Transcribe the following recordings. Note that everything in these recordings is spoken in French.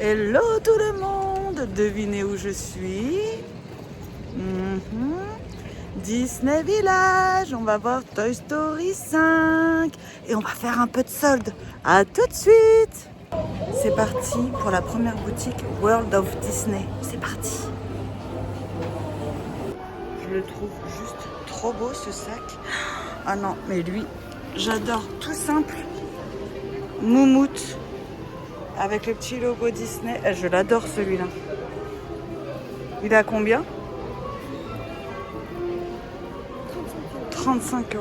Hello tout le monde, devinez où je suis? Disney Village, on va voir Toy Story 5 et on va faire un peu de solde. À tout de suite. C'est parti pour la première boutique World of Disney. C'est parti. Je le trouve juste trop beau ce sac. Ah non, mais lui, j'adore, tout simple. Moumoute avec le petit logo Disney. Je l'adore celui-là. Il est à combien? 35 €.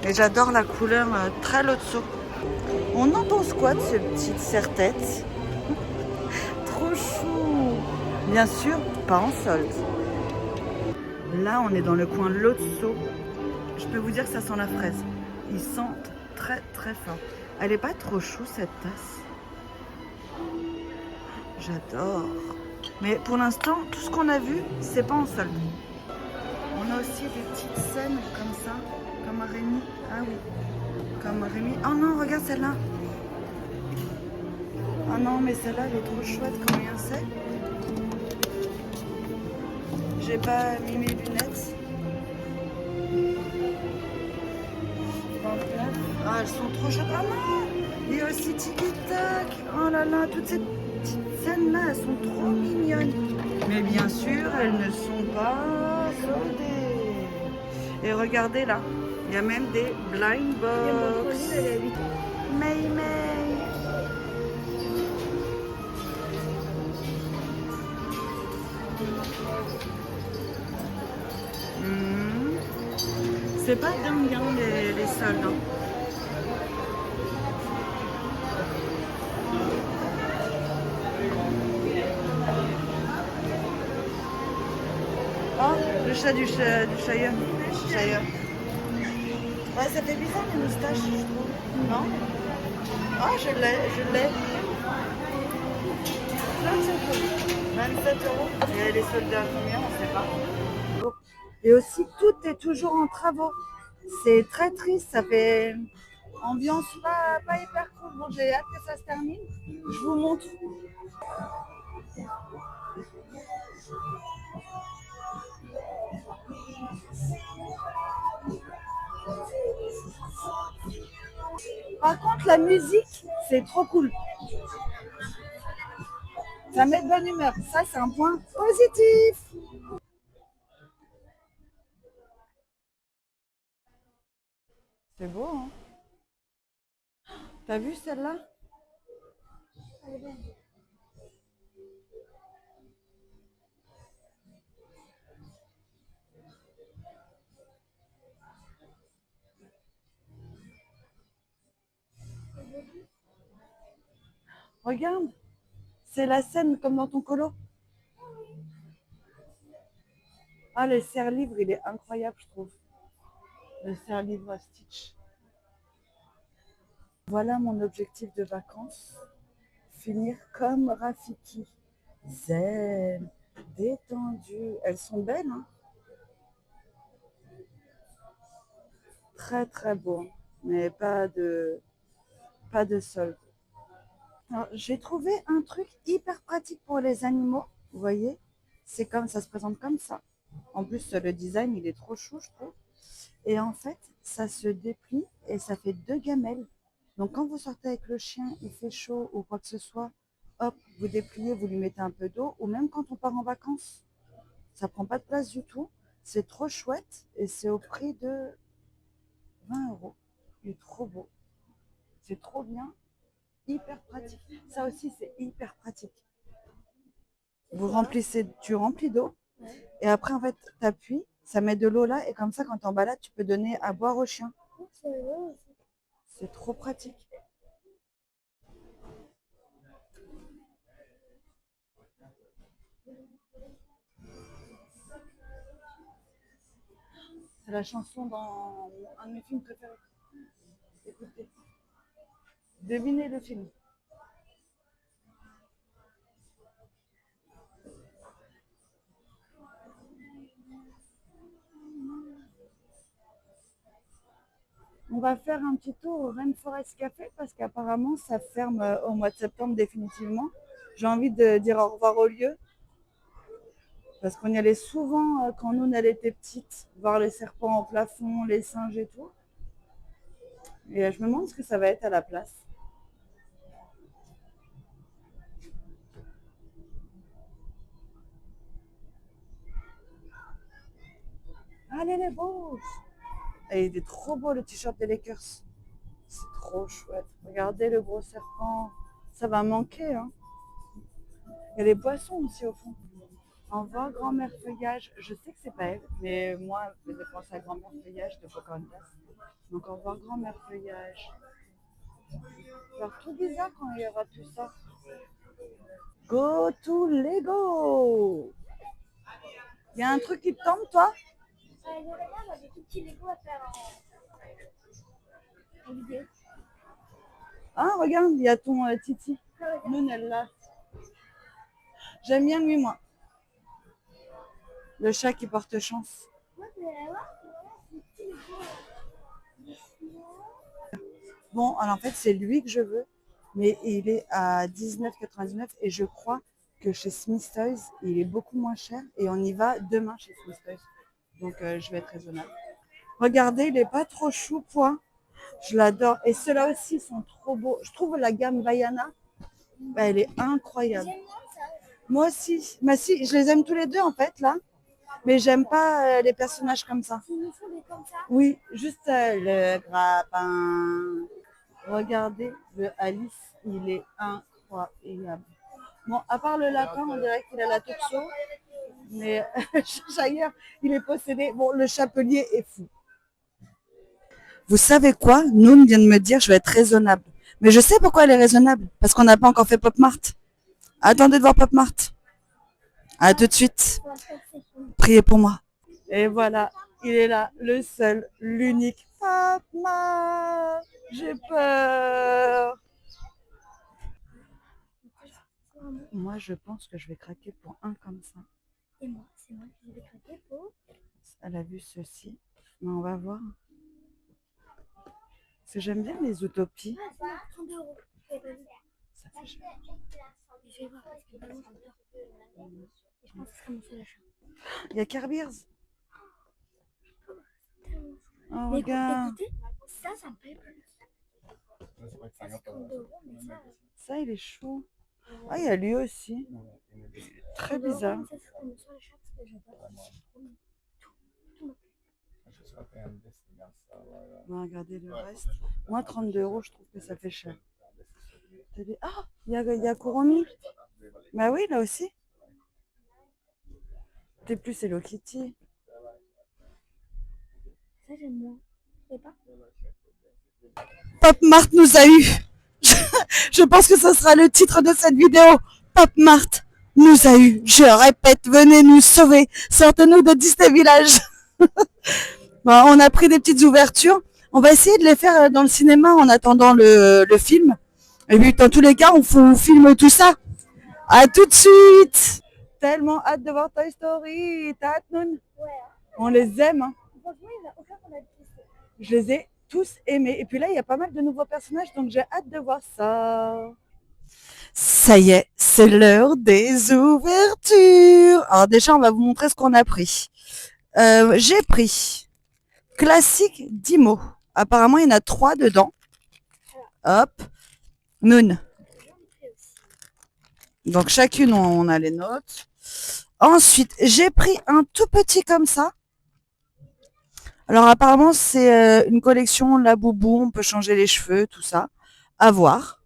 Et j'adore la couleur très Lotso. On en pense quoi de ce petit serre-tête? Trop chou. Bien sûr, pas en solde. Là, on est dans le coin Lotso. Je peux vous dire que ça sent la fraise. Ils sentent très très fort. Elle est pas trop chou cette tasse. J'adore. Mais pour l'instant, tout ce qu'on a vu, c'est pas en solde. On a aussi des petites scènes comme ça, comme Rémi. Ah oui, comme Rémi. Oh non, regarde celle-là. Ah non, mais celle-là, elle est trop chouette. Combien c'est? J'ai pas mis mes lunettes. 29. Ah, elles sont trop chouettes. Ah non, il y a aussi Tiki Tac. Oh là là, toutes ces petites scènes-là, elles sont trop mignonnes. Mais bien sûr, elles ne sont pas soldées. Et regardez là, il y a même des blind box. May May. C'est pas dingue hein, les soldes. Hein. Oh, le chat du Shire. Shire. Ouais, ça fait bizarre les moustaches, je trouve. Non? Ah, je l'ai, je l'ai. 27 €. Et les soldes à combien? On sait pas. Et aussi, tout est toujours en travaux. C'est très triste, ça fait ambiance pas hyper cool. Bon, j'ai hâte que ça se termine. Je vous montre. Par contre, la musique, c'est trop cool. Ça met de bonne humeur. Ça, c'est un point positif. C'est beau, hein? T'as vu celle-là? Regarde, c'est la scène comme dans ton colo. Ah, le serre-livre, il est incroyable, je trouve. Le serre-livre Stitch. Voilà mon objectif de vacances. Finir comme Rafiki. Zen, détendue. Elles sont belles, hein? Très très beau. Mais pas de solde. Alors, j'ai trouvé un truc hyper pratique pour les animaux. Vous voyez? C'est comme ça se présente comme ça. En plus, le design, il est trop chou, je trouve. Et en fait, ça se déplie et ça fait deux gamelles. Donc, quand vous sortez avec le chien, il fait chaud ou quoi que ce soit, hop, vous dépliez, vous lui mettez un peu d'eau. Ou même quand on part en vacances, ça prend pas de place du tout. C'est trop chouette et c'est au prix de 20 €. Il est trop beau. C'est trop bien. Hyper pratique. Ça aussi, c'est hyper pratique. Vous remplissez, tu remplis d'eau et après, en fait, tu appuies, ça met de l'eau là et comme ça, quand tu es en balade, tu peux donner à boire au chien. C'est trop pratique. C'est la chanson dans un de mes films préférés. Écoutez, devinez le film. On va faire un petit tour au Rainforest Café parce qu'apparemment ça ferme au mois de septembre définitivement. J'ai envie de dire au revoir au lieu. Parce qu'on y allait souvent quand nous, elle était petite, voir les serpents au plafond, les singes et tout. Et je me demande ce que ça va être à la place. Allez les beaux. Et il est trop beau le t-shirt des Lakers. C'est trop chouette. Regardez le gros serpent. Ça va manquer, hein. Il y a les poissons aussi au fond. Au revoir grand-mère feuillage. Je sais que c'est pas elle, mais moi, je pense à grand-mère feuillage de Pocahontas. Donc au revoir grand-mère feuillage. Ça va faire tout bizarre quand il y aura tout ça. Go to Lego. Il y a un truc qui te tente, toi? J'ai des tout petits Lego à faire en vidéo. Ah, regarde, il y a ton Titi. Nous, elle l'a. J'aime bien lui, moi. Le chat qui porte chance. Bon, alors en fait, c'est lui que je veux, mais il est à 19,99 et je crois que chez Smith Toys, il est beaucoup moins cher et on y va demain chez Smith Toys. Donc, je vais être raisonnable. Regardez, il n'est pas trop chou, point. Je l'adore. Et ceux-là aussi sont trop beaux. Je trouve la gamme Vaiana, bah, elle est incroyable. Moi aussi. Bah, si, je les aime tous les deux en fait, là. Mais j'aime pas les personnages comme ça. Oui, juste le grappin. Regardez, le Alice, il est incroyable. Bon, à part le lapin, on dirait qu'il a la tourceau. Mais Jair, il est possédé. Bon, le chapelier est fou. Vous savez quoi? Noun vient de me dire, je vais être raisonnable. Mais je sais pourquoi elle est raisonnable. Parce qu'on n'a pas encore fait Pop Mart. Attendez de voir Pop Mart. À tout de suite. Priez pour moi. Et voilà, il est là, le seul, l'unique. Pop Mart. J'ai peur. Moi, je pense que je vais craquer pour un comme ça. Et moi, c'est moi qui vais craquer pour. Elle a vu ceci. Mais on va voir. Parce que j'aime bien les utopies. Ah, 30 euros. Ça fait cher. Je vais voir parce que vraiment j'adore. Et je pense que ce sera mon seul achat. Il y a Carbiers. Oh, Mais regarde. écoutez, ça me plaît plus. Ça, c'est 30 euros, mais ça. Ça, il est chaud. Ah, il y a lui aussi. Très bizarre. Ça, c'est mon seul achat parce que j'adore. On va regarder le reste. Moi, 32 euros, je trouve que ça fait cher. Ah, il y a Kuromi. Bah oui, là aussi. T'es plus Hello Kitty. Ça, j'aime moins. Et pas Pop Mart nous a eu. Je pense que ce sera le titre de cette vidéo. Pop Mart nous a eu. Je répète, venez nous sauver. Sortez-nous de Disney Village. Bon, on a pris des petites ouvertures. On va essayer de les faire dans le cinéma en attendant le film. Et puis, dans tous les cas, on filme tout ça. À tout de suite. Tellement hâte de voir Toy Story. T'as hâte, Noun? Ouais. On les aime. Hein. Franchement, il n'y en a aucun qu'on a testé. Je les ai tous aimés. Et puis là, il y a pas mal de nouveaux personnages, donc j'ai hâte de voir ça. Ça y est, c'est l'heure des ouvertures. Alors déjà, on va vous montrer ce qu'on a pris. J'ai pris classique d'Imo. Apparemment, il y en a 3 dedans. Hop. Noun. Donc chacune, on a les notes. Ensuite, j'ai pris un tout petit comme ça. Alors apparemment, c'est une collection La Boubou, on peut changer les cheveux, tout ça. À voir.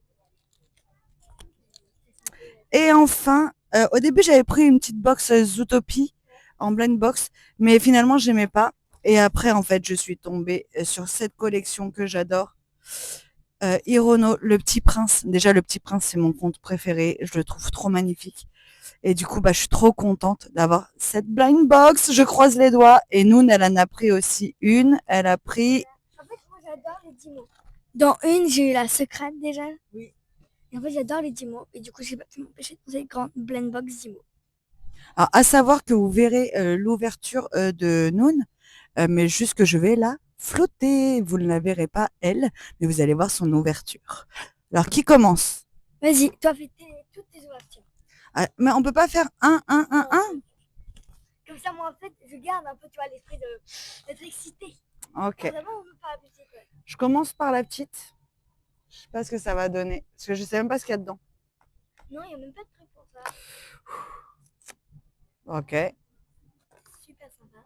Et enfin, au début, j'avais pris une petite box Zootopie en blind box, mais finalement, j'aimais pas. Et après, en fait, je suis tombée sur cette collection que j'adore. Hirono, Le Petit Prince. Déjà, Le Petit Prince, c'est mon conte préféré. Je le trouve trop magnifique. Et du coup, bah, je suis trop contente d'avoir cette blind box. Je croise les doigts. Et Noun, elle en a pris aussi une. Elle a pris... En fait, moi, j'adore les Dimo. Dans une, j'ai eu la secrète déjà. Oui. Et en fait, j'adore les Dimo. Et du coup, j'ai pas pu m'empêcher de prendre cette grande blend box Dimo. Alors, à savoir que vous verrez l'ouverture de Noun, mais juste que je vais la flotter. Vous ne la verrez pas, elle, mais vous allez voir son ouverture. Alors, qui commence? Vas-y, toi, fais toutes tes ouvertures. Ah, mais on peut pas faire un. Comme ça, moi, en fait, je garde un peu, tu vois, l'esprit d'être excité. Ok. Vraiment, on veut pas la petite, ouais. Je commence par la petite. Je sais pas ce que ça va donner. Parce que je sais même pas ce qu'il y a dedans. Non, il n'y a même pas de truc pour ça. Ok. Super sympa.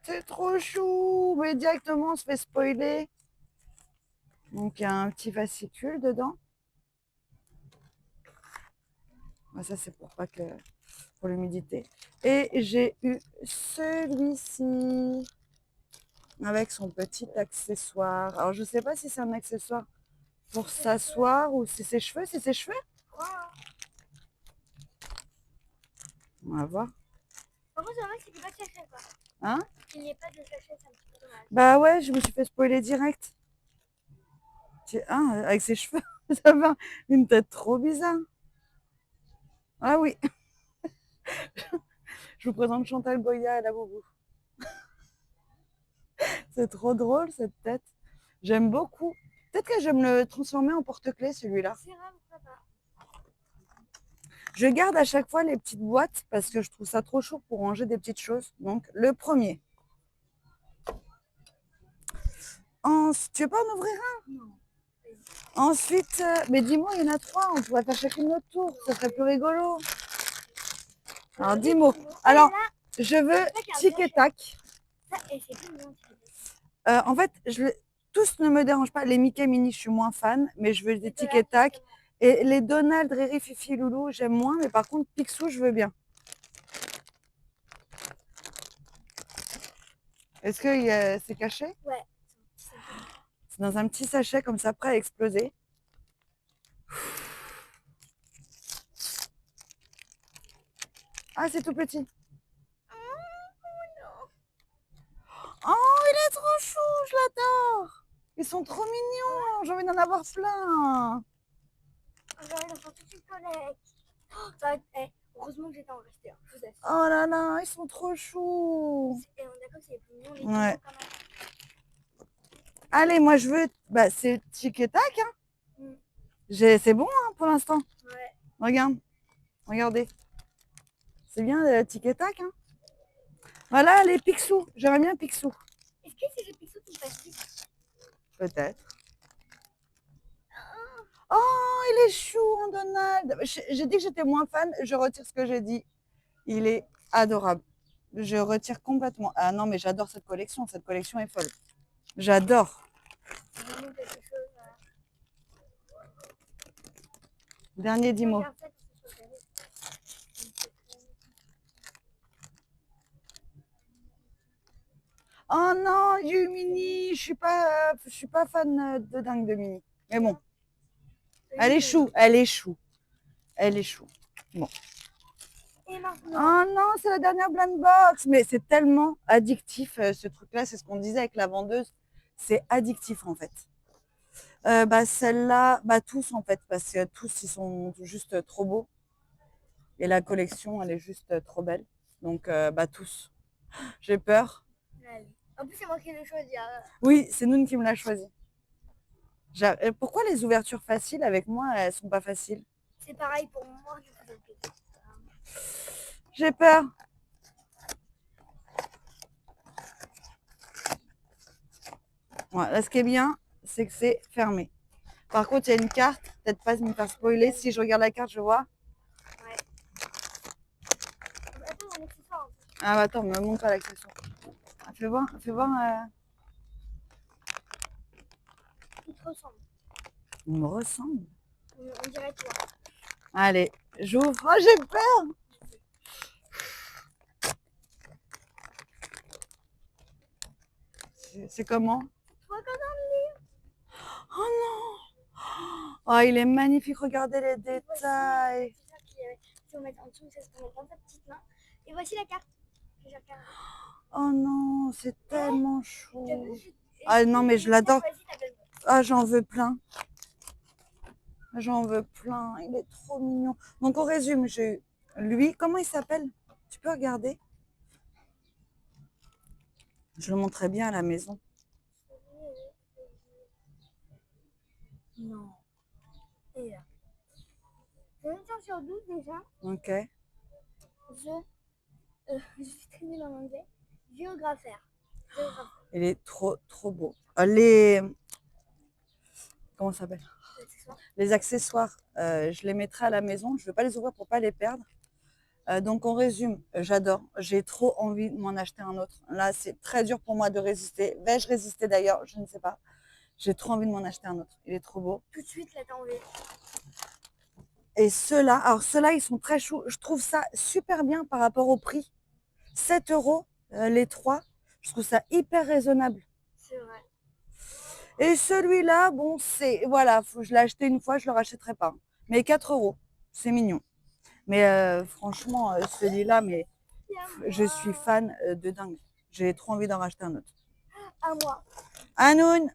C'est trop chou. Mais directement, on se fait spoiler. Donc, il y a un petit fascicule dedans. Ah, ça, c'est pour l'humidité. Et j'ai eu celui-ci avec son petit accessoire. Alors, je sais pas si c'est un accessoire pour s'asseoir ou si c'est cheveux. C'est ses cheveux? On va voir. Par contre, c'est dommage qu'il n'y ait pas de sachet, quoi. Hein? Qu'il n'y ait pas de sachet, c'est un petit peu dommage. Bah ouais, je me suis fait spoiler direct. Ah, avec ses cheveux, ça va. Une tête trop bizarre. Ah oui, je vous présente Chantal Goya à la boubou. C'est trop drôle cette tête. J'aime beaucoup. Peut-être que je vais me le transformer en porte-clés celui-là. C'est grave, pourquoi pas. Je garde à chaque fois les petites boîtes parce que je trouve ça trop chaud pour ranger des petites choses. Donc le premier. Tu veux pas en ouvrir un? Non. Ensuite, mais dis-moi, il y en a trois. On pourrait faire chacune notre tour. Ça serait plus rigolo. Alors dis-moi. Alors, je veux tic et tac. Ça, et c'est plus mignon, En fait, tous ne me dérangent pas. Les Mickey Mini, je suis moins fan, mais je veux des tic et tac. Et les Donald, Riri, Fifi, Loulou, j'aime moins, mais par contre, Picsou, je veux bien. Est-ce que c'est caché? Ouais. C'est dans un petit sachet comme ça, prêt à exploser. Ah, c'est tout petit. Oh, il est trop chou, je l'adore. Ils sont trop mignons, j'ai envie d'en avoir plein. J'ai envie d'en faire toute une collecte. Oh, ça va être... heureusement que j'étais en resté un, je vous assure. Oh là là, ils sont trop choux. Et on est d'accord que c'est les plus mignons, les Ouais. quand même. Allez, moi je veux. Bah, c'est tic et tac. Hein. C'est bon hein, pour l'instant. Ouais. Regarde. Regardez. C'est bien le tic et tac. Hein. Voilà les Picsou. J'aimerais bien Picsou. Est-ce que c'est le Picsou qui me passe? Peut-être. Oh, il est chou en Donald. J'ai dit que j'étais moins fan. Je retire ce que j'ai dit. Il est adorable. Je retire complètement. Ah non, mais j'adore cette collection. Cette collection est folle. J'adore. Dernier 10 mots. Oh non, du Mini. Je suis pas fan de dingue de Mini. Mais bon. Elle est chou. Elle est chou. Elle est chou. Bon. Et maintenant. Oh non, c'est la dernière blind box. Mais c'est tellement addictif ce truc-là. C'est ce qu'on disait avec la vendeuse. C'est addictif en fait. Bah, celle-là, bah, tous en fait, parce que tous ils sont juste trop beaux. Et la collection, elle est juste trop belle. Donc, bah, tous. J'ai peur. Allez. En plus, c'est moi qui l'ai choisi. Oui, c'est Noun qui me l'a choisi. Pourquoi les ouvertures faciles avec moi, elles sont pas faciles? C'est pareil pour moi. J'ai peur. Ouais, là, ce qui est bien, c'est que c'est fermé. Par contre, il y a une carte. Peut-être pas me faire spoiler. Si je regarde la carte, je vois. Ouais. Attends, mon accessoire. Ah, bah, attends, me montre pas l'accessoire. Fais voir, fais voir. Il te ressemble. Il me ressemble. On dirait toi. Allez, j'ouvre. Oh, j'ai peur. C'est comment? Toi, comme ça. Oh non! Oh, il est magnifique. Regardez les détails. C'est ça qui est. Si on met en dessous, ça se met dans sa petite main. Et voici la carte. Oh non, c'est tellement chou. T'as vu, Ah non, mais je l'adore. Choisi ta belle. Ah, j'en veux plein. J'en veux plein. Il est trop mignon. Donc, on résume. J'ai eu lui. Comment il s'appelle? Tu peux regarder? Je le montrerai bien à la maison. Non. Et là. J'ai une chance sur 12 déjà. Ok. Je suis très nulle en anglais. Géographaire. Il est trop, trop beau. Les... Comment ça s'appelle? Les accessoires, je les mettrai à la maison. Je ne veux pas les ouvrir pour pas les perdre. Donc on résume, j'adore. J'ai trop envie de m'en acheter un autre. Là, c'est très dur pour moi de résister. Vais-je résister d'ailleurs? Je ne sais pas. J'ai trop envie de m'en acheter un autre. Il est trop beau. Tout de suite, là, t'as envie. Et ceux-là, alors ceux-là, ils sont très chauds. Je trouve ça super bien par rapport au prix. 7 € les trois. Je trouve ça hyper raisonnable. C'est vrai. Et celui-là, bon, c'est... Voilà, je l'ai acheté une fois, je ne le rachèterai pas. Mais 4 €, c'est mignon. Mais franchement, celui-là, mais je suis fan de dingue. J'ai trop envie d'en racheter un autre. À moi. Hanoun,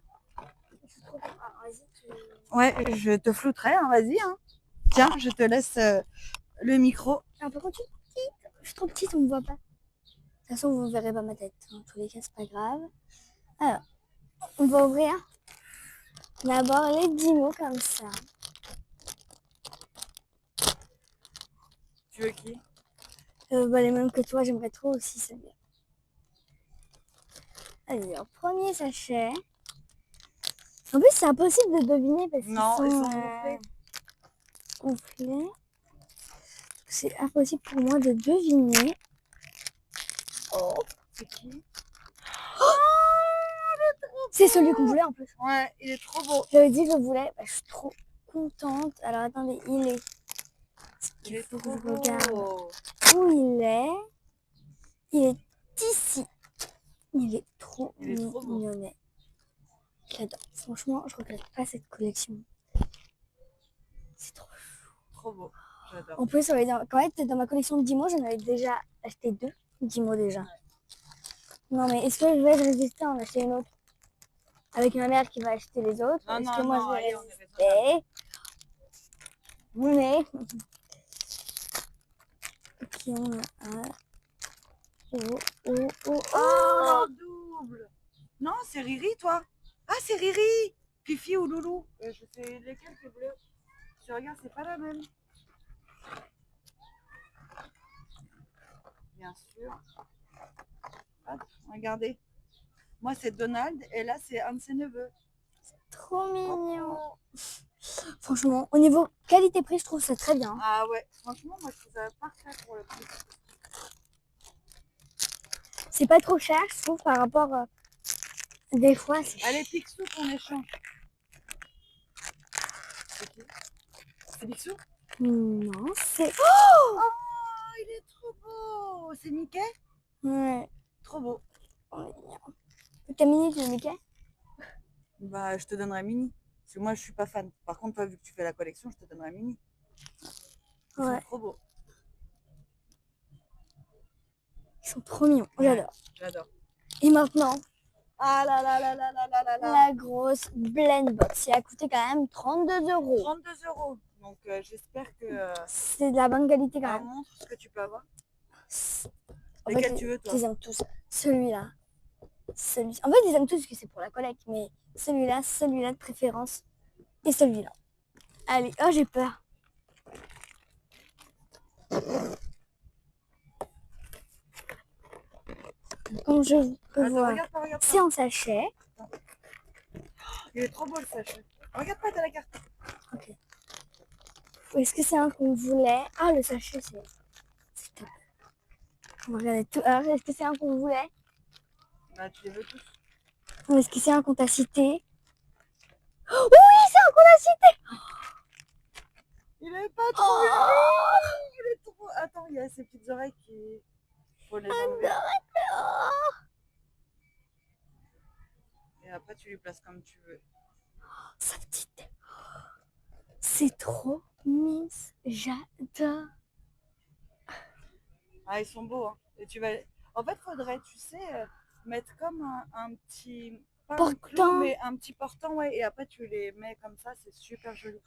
Je suis trop... Ah, vas-y, ouais, je te flouterai, hein, vas-y. Hein. Tiens, je te laisse le micro. Ah, par contre, je suis trop petite, on me voit pas. De toute façon, vous ne verrez pas ma tête. En tous les cas, c'est pas grave. Alors, on va ouvrir d'abord les 10 mots comme ça. Tu veux qui? Les mêmes que toi, j'aimerais trop aussi celui-là. Alors, premier sachet. En plus, c'est impossible de deviner parce qu'ils Non, ils sont sont gonflés. C'est impossible pour moi de deviner. Oh, c'est qui? c'est celui qu'on voulait en plus. Ouais, il est trop beau. J'avais dit que je voulais. Bah, je suis trop contente. Alors, attendez, il est... Il est faut que trop je regarde beau. où il est. Il est ici. Il est trop beau. mignonnet. J'adore. Franchement, je regrette pas cette collection. C'est trop chou. Trop beau. J'adore. En plus, quand même, dans ma collection de 10 mots, j'en avais déjà acheté 2. 10 mots déjà. Ouais. Non, mais est-ce que je vais résister à en acheter une autre? Avec ma mère qui va acheter les autres. Non, Est-ce non, que moi non, je vais allez, on est raisonnable. résister? Mais. Ok, on a un. Oh, double. Non, c'est Riri, toi. Ah, c'est Riri. Fifi ou Loulou. Je sais lesquels c'est bleu. Tu regardes, c'est pas la même. Bien sûr. Hop, regardez. Moi, c'est Donald et là, c'est un de ses neveux. Trop mignon. Franchement, au niveau qualité-prix, je trouve ça très bien. Ah ouais, franchement, moi, je trouve ça parfait pour le prix. C'est pas trop cher, je trouve, par rapport. Des fois, c'est. Allez, Picsou qu'on échange. C'est qui? C'est Picsou? Non, c'est. Oh, il est trop beau. C'est Mickey? Ouais. Trop beau. T'as Mini, tu veux Mickey? Bah, je te donnerai Mini. Parce que moi, je suis pas fan. Par contre, toi, vu que tu fais la collection, je te donnerai Mini. Ils sont trop beaux. Ils sont trop mignons. Ouais, J'adore. j'adore. Et maintenant, Ah là là là là là là là là. la grosse blend box. Il a coûté quand même 32 €. 32 €. Donc, j'espère que C'est de la bonne qualité quand ça même. montre ce que tu peux avoir. En Lequel fait, tu veux, toi? ils aiment tous. Celui-là. En fait, ils aiment tous parce que c'est pour la collecte. Mais celui-là de préférence. Et celui-là. Allez, oh, j'ai peur. Comme je peux Attends, voir, regarde pas, regarde c'est pas. en sachet. Il est trop beau le sachet. Regarde pas, t'as la carte. Ok. Est-ce que c'est un qu'on voulait? Ah, le sachet, c'est top. On va regarder tout. Alors, est-ce que c'est un qu'on voulait? Bah, tu les veux tous. Ou est-ce que c'est un qu'on t'a cité? Oh, oui, c'est un qu'on a cité! Il est pas trop Oh, il est trop... Attends, il y a ses petites oreilles qui... Faut les enlever. adore. Et après, tu lui places comme tu veux. Sa petite. C'est trop mince. J'adore. Ah, ils sont beaux, hein. Et tu vas... En fait, faudrait, tu sais, mettre comme un petit... Pas un Portant. clou, mais un petit portant, ouais. Et après, tu les mets comme ça, c'est super joli.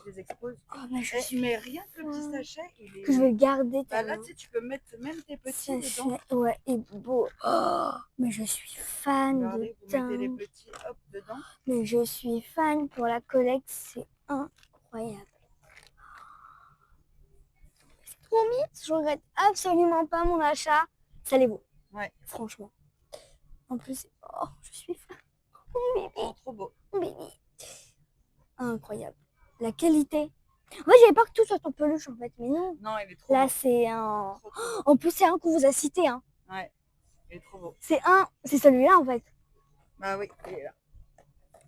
Tu les exposes. Oh, mais Mais rien que le petit sachet, il est... que je vais le garder. Bah là, tu sais, tu peux mettre même tes petits sachet, dedans. ouais, et beau. Oh, mais je suis fan Regardez, de vous mettez les dingue. petits, hop, dedans. Mais Je suis fan pour la collecte, c'est incroyable. C'est trop mythe, je regrette absolument pas mon achat. Ça les vaut, Ouais, franchement. En plus, oh, je suis fan. Mon bébé, trop beau. mon bébé. Incroyable. La qualité. Moi, j'avais peur que tout soit en peluche en fait, mais non. Non, il est trop Là, beau. c'est un. Trop, trop beau. En plus, c'est un qu'on vous a cité. Hein. Ouais, il est trop beau. C'est celui-là en fait. Bah oui, il est là.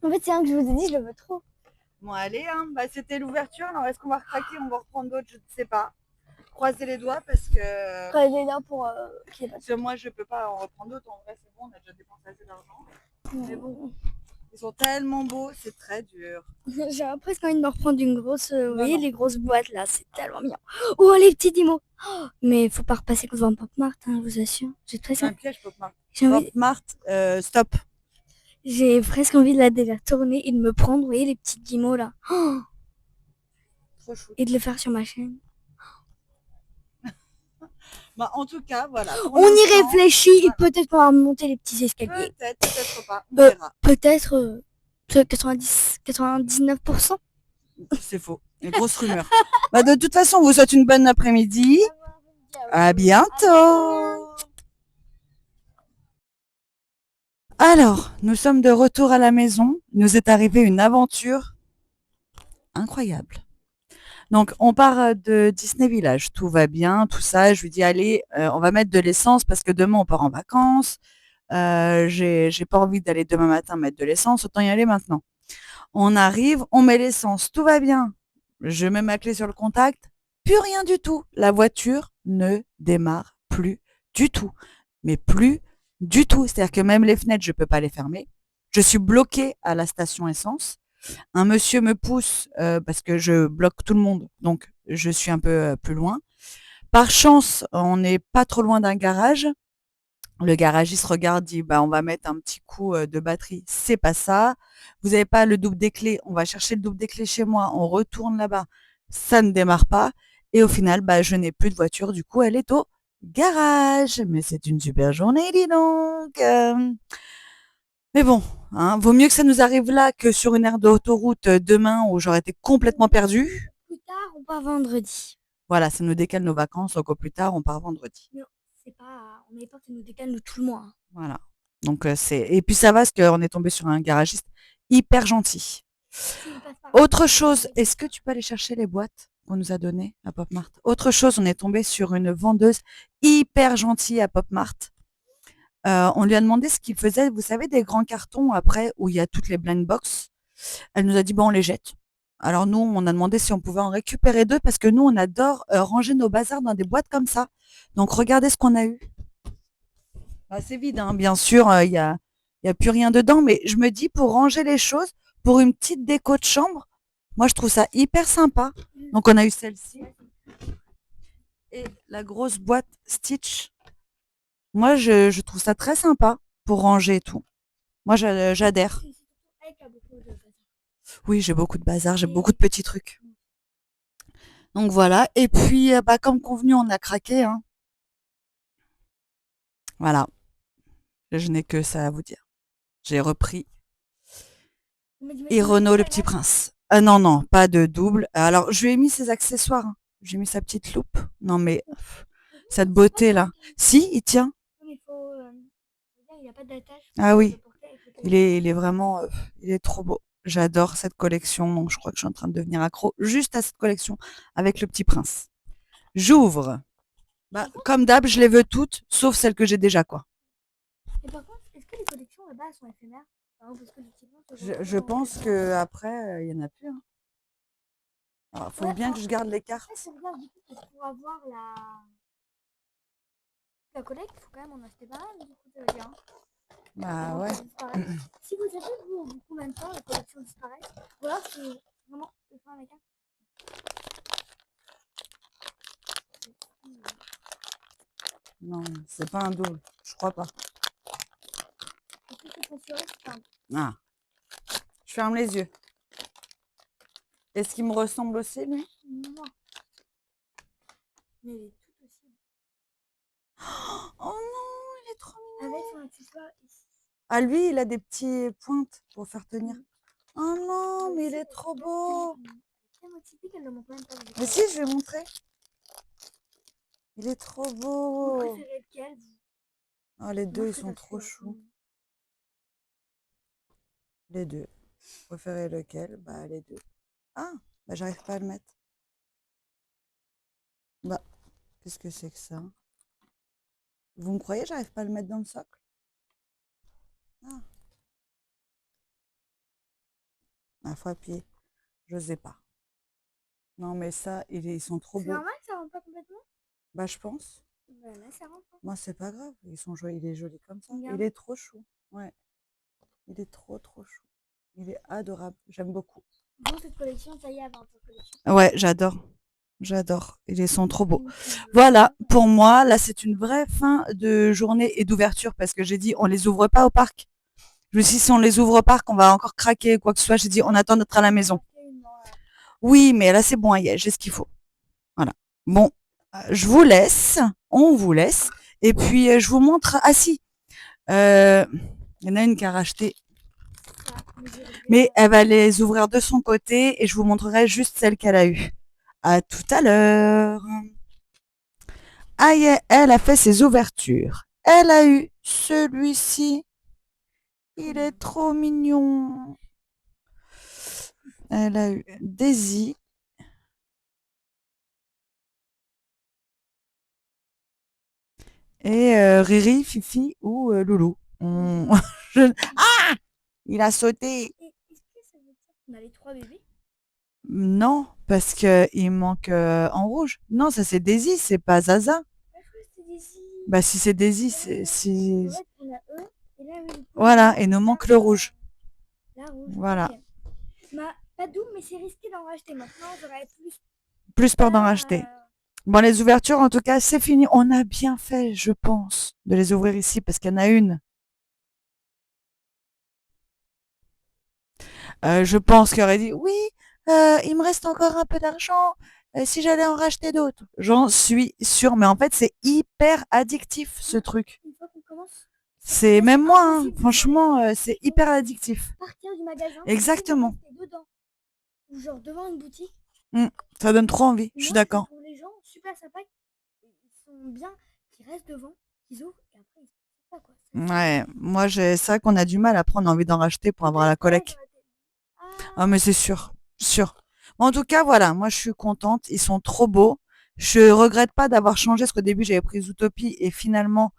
En fait, c'est un que je vous ai dit, je le veux trop. Bon, allez, hein. Bah, c'était l'ouverture. Alors, est-ce qu'on va recraquer? On va reprendre d'autres? Je ne sais pas. Croisez les doigts parce que... Après, déjà pour qu'il n'y ait pas Parce que moi, je peux pas en reprendre d'autres. En vrai, c'est bon, on a déjà dépensé assez d'argent. Mais bon, ils sont tellement beaux, c'est très dur. J'ai presque envie de me reprendre une grosse. Vous voyez, non. les grosses boîtes là, c'est tellement bien. Oh, les petits Dimo. Oh, mais faut pas repasser devant Pop Mart, hein, je vous assure. J'ai C'est presque, un piège, Pop Mart. j'ai envie, Pop Mart, stop. j'ai presque envie de la déjà tourner et de me prendre, vous voyez, les petits Dimo là. Oh, Trop chou. et de le faire sur ma chaîne. Bah, en tout cas, voilà. pour On y l'instant, réfléchit et voilà. peut-être qu'on va monter les petits escaliers. Peut-être, peut-être pas. On verra. Peut-être 99%. C'est faux. Une grosse rumeur. Bah, de toute façon, on vous souhaite une bonne après-midi. À bientôt. Alors, nous sommes de retour à la maison. Il nous est arrivé une aventure incroyable. Donc, on part de Disney Village. Tout va bien, tout ça. Je lui dis, allez, on va mettre de l'essence parce que demain, on part en vacances. J'ai pas envie d'aller demain matin mettre de l'essence. Autant y aller maintenant. On arrive, on met l'essence. Tout va bien. Je mets ma clé sur le contact. Plus rien du tout. La voiture ne démarre plus du tout. Mais plus du tout. C'est-à-dire que même les fenêtres, je peux pas les fermer. Je suis bloquée à la station essence. Un monsieur me pousse parce que je bloque tout le monde, donc je suis un peu plus loin. Par chance, on n'est pas trop loin d'un garage. Le garagiste regarde, dit bah on va mettre un petit coup de batterie. C'est pas ça. Vous n'avez pas le double des clés. On va chercher le double des clés chez moi. On retourne là-bas. Ça ne démarre pas. Et au final, bah je n'ai plus de voiture. Du coup, elle est au garage. Mais c'est une super journée, dis donc. Mais bon, hein, vaut mieux que ça nous arrive là que sur une aire d'autoroute demain où j'aurais été complètement perdue. Plus tard, on part vendredi. Voilà, ça nous décale nos vacances, donc au plus tard, on part vendredi. Non, c'est pas. On n'avait pas que ça nous décale nous tout le mois. Hein. Voilà. Donc c'est et puis ça va parce qu'on est tombé sur un garagiste hyper gentil. Autre chose, est-ce que tu peux aller chercher les boîtes qu'on nous a données à Pop Mart? Autre chose, on est tombé sur une vendeuse hyper gentille à Pop Mart. On lui a demandé ce qu'il faisait. Vous savez, des grands cartons après où il y a toutes les blind box. Elle nous a dit, bon, on les jette. Alors nous, on a demandé si on pouvait en récupérer deux parce que nous, on adore ranger nos bazars dans des boîtes comme ça. Donc regardez ce qu'on a eu. Bah, c'est vide, hein, bien sûr, y a plus rien dedans. Mais je me dis, pour ranger les choses, pour une petite déco de chambre, moi, je trouve ça hyper sympa. Donc on a eu celle-ci. Et la grosse boîte Stitch. Moi, je trouve ça très sympa pour ranger et tout. Moi, j'adhère. Oui, j'ai beaucoup de bazar, j'ai beaucoup de petits trucs. Donc voilà. Et puis, bah, comme convenu, on a craqué. Hein. Voilà. Je n'ai que ça à vous dire. J'ai repris. Et Renaud, le petit prince. Ah non, non, pas de double. Alors, je lui ai mis ses accessoires. Hein. J'ai mis sa petite loupe. Non, mais cette beauté là. Si, il tient. Ah oui. Il est vraiment. Il est trop beau. J'adore cette collection. Donc, je crois que je suis en train de devenir accro juste à cette collection avec le petit prince. J'ouvre. Bah, comme d'hab, je les veux toutes, sauf celles que j'ai déjà, quoi. Et par contre, est-ce que les collections là-bas sont éphémères? Je pense que après, il y en a plus. Hein. Alors, faut bien que je garde les cartes. Pour avoir la collecte, il faut quand même en acheter pas mal, du coup, ça veut dire. Bah ouais. Si vous savez, vous, combien de temps la collection disparaît, ou alors c'est vraiment le fin avec un. Non, c'est pas un double. Je crois pas. Ah. Je ferme les yeux. Est-ce qu'il me ressemble aussi, lui? Non. Mais il est tout aussi. Oh non, il est trop mignon. Avec son accessoire ici. Ah, lui, il a des petites pointes pour faire tenir. Oh non, mais il est trop beau. Mais si, je vais montrer. Il est trop Vous beau. préférez lequel, vous? Oh, les deux, Moi, ils je sont préfère trop celui-là. choux. Les deux. Vous préférez lequel? Bah, les deux. Ah, bah, j'arrive pas à le mettre. Bah, qu'est-ce que c'est que ça? Vous me croyez, j'arrive pas à le mettre dans le socle? Ah, faut appuyer. Je sais pas. Non, mais ça, ils sont trop C'est beaux. normal que ça rentre pas complètement? Bah, je pense. Bah là, ça rentre. Moi, c'est pas grave. Ils sont jolis. Il est joli comme ça. Regarde. Il est trop chou. Ouais. Il est trop, trop chou. Il est adorable. J'aime beaucoup. Dans cette collection, ça y est, avant cette collection. Ouais, j'adore. J'adore. Ils sont trop beaux. Voilà, pour moi, là, c'est une vraie fin de journée et d'ouverture parce que j'ai dit, on les ouvre pas au parc. Je me suis dit, si on les ouvre au parc, on va encore craquer, quoi que ce soit. J'ai dit, on attend d'être à la maison. Oui, mais là, c'est bon, j'ai ce qu'il faut. Voilà. Bon, je vous laisse. On vous laisse. Et puis, je vous montre. Ah si, il y en a une qui a racheté. Mais elle va les ouvrir de son côté et je vous montrerai juste celle qu'elle a eue. À tout à l'heure. Ah, elle a fait ses ouvertures. Elle a eu celui-ci. Il est trop mignon. Elle a eu Daisy. Et Riri, Fifi ou Loulou. Ah, il a sauté. Est-ce que ça veut dire qu'on a les 3 bébés? Non, parce qu'il manque en rouge. Non, ça c'est Daisy, c'est pas Zaza. Je crois que c'était Daisy. Bah si c'est Daisy, c'est si. En fait, on a eux, et là, oui, Voilà, et nous manque le rouge. La rouge. Voilà. Okay. Bah, pas doux, mais c'est risqué d'en racheter. Maintenant, j'aurais plus peur d'en racheter. Bon, les ouvertures, en tout cas, c'est fini. On a bien fait, je pense, de les ouvrir ici parce qu'il y en a une. Je pense qu'il aurait dit oui, il me reste encore un peu d'argent. Si j'allais en racheter d'autres, j'en suis sûre. Mais en fait, c'est hyper addictif ce truc. Une fois qu'on commence, c'est même moi, hein, franchement, c'est hyper addictif. Partir du magasin. Exactement. Dedans, ou genre devant une boutique. Ça donne trop envie. Je suis d'accord. Pour les gens super sympas, ils sont bien, qui restent devant, qu'ils ouvrent et après ils se pas quoi. Ouais, moi c'est ça qu'on a du mal à prendre envie d'en racheter pour avoir la collecte. Ah mais c'est sûr, sûr. Bon, en tout cas voilà, moi je suis contente, ils sont trop beaux. Je regrette pas d'avoir changé parce qu'au début j'avais pris Zootopie et finalement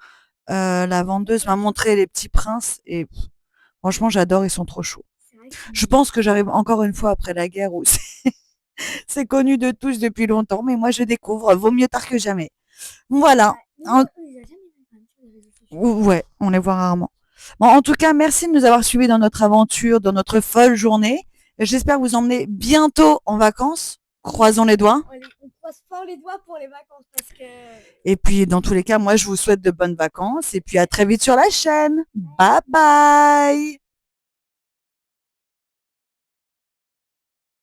la vendeuse m'a montré les petits princes et franchement j'adore, ils sont trop chauds. Je pense que j'arrive encore une fois après la guerre où c'est connu de tous depuis longtemps, mais moi je découvre, vaut mieux tard que jamais. Voilà. Ouais, on les voit rarement. Bon, en tout cas, merci de nous avoir suivis dans notre aventure, dans notre folle journée. J'espère vous emmener bientôt en vacances. Croisons les doigts. On croise fort les doigts pour les vacances parce que... Et puis, dans tous les cas, moi, je vous souhaite de bonnes vacances et puis à très vite sur la chaîne. Bye bye!